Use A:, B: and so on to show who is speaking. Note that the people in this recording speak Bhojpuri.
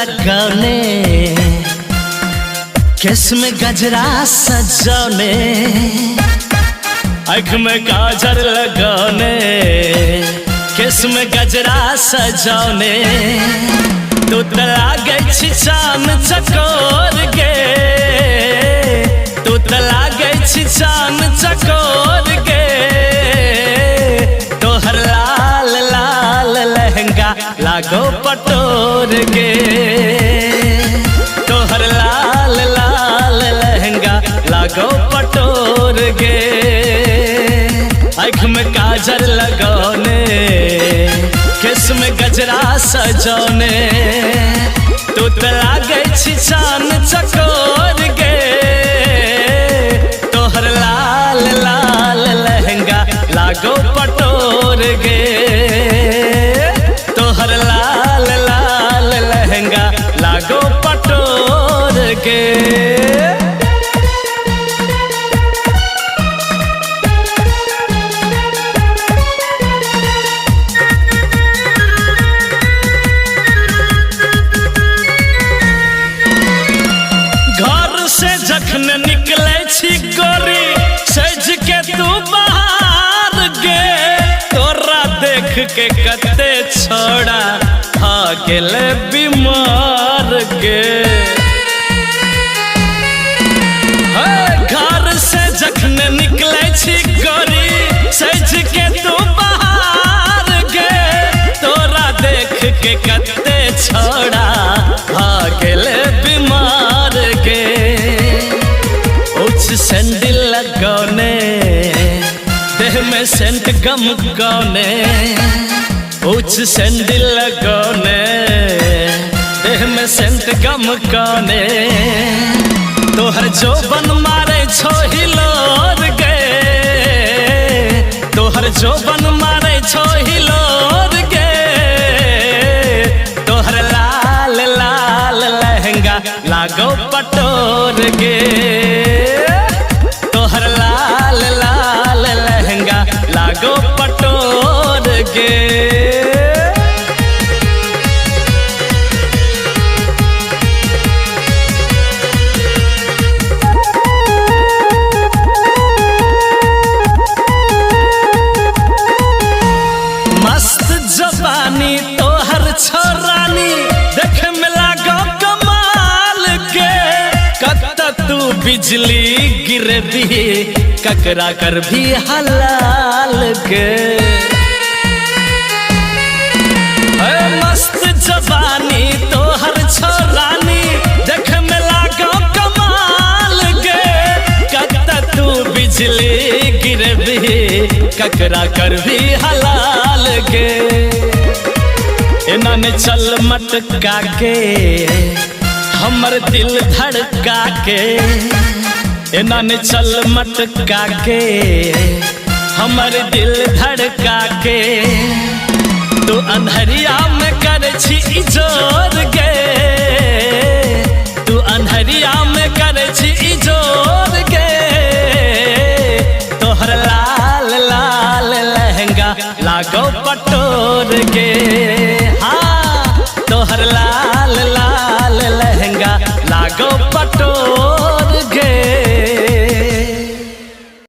A: लगौने, केस में गजरा सजौने, आँख में काजल लगौने, केस में गजरा सजौने, तू तो लागे छी चान चकोर गे, तू तो लागे छी चान चकोर गे, तोहर लाल लाल लहंगा लागो पटोर गे, तोहर लाल लाल लहंगा लागो पटोर गे, आँख में काजल लगौने, केस में गजरा सजौने, तू तो लागे छी चान चकोर गे, तोहर लाल लाल लहंगा लागो पटोर गे, तोहर लाल लाल लहंगा लागो पटोर गे। जखन निकले छी गोरी सज के तू बाहर गे, तोरा देख के कते छोड़ा भागल बीमार गे, घर से जखन निकले छी गोरी सज के तू बाहर गे, तोरा देख के कते छोड़ा भागल बीमार गे, सैंडल लगौने, देह में सेंट गम गौने, ऊंच सैंडल लगौने, देह में सेंट गम गौने, तोहर जोबन मारे छो हिलोर गे, तोहर जोबन मारे छो हिलोर गे, तोहर लाल लाल लहंगा लागो पटोर गे, तोहर लाल लाल लहंगा लागो पटोर गे। मस्त जवानी तोहर छोरानी देख में लागो कमाल गे, कत तू बिजली गिर दी ककरा कर भी हलाल गे, मस्त जवानी तोहर छोरानी देख में लागो कमाल गे, कत तू बिजली गिर भी ककरा कर भी हलाल गे, इन्होंने चल मटका के हमर दिल धड़का के, इन्होंने चल मटका के हमर दिल धड़का के, तू अंधरिया में कर छी जोर गे, तू अंधरिया में कर छी जोर गे, तोहर लाल लाल लहंगा लागो पटोर गे, हाँ तोहर लाल लाल लहंगा लागो पटोर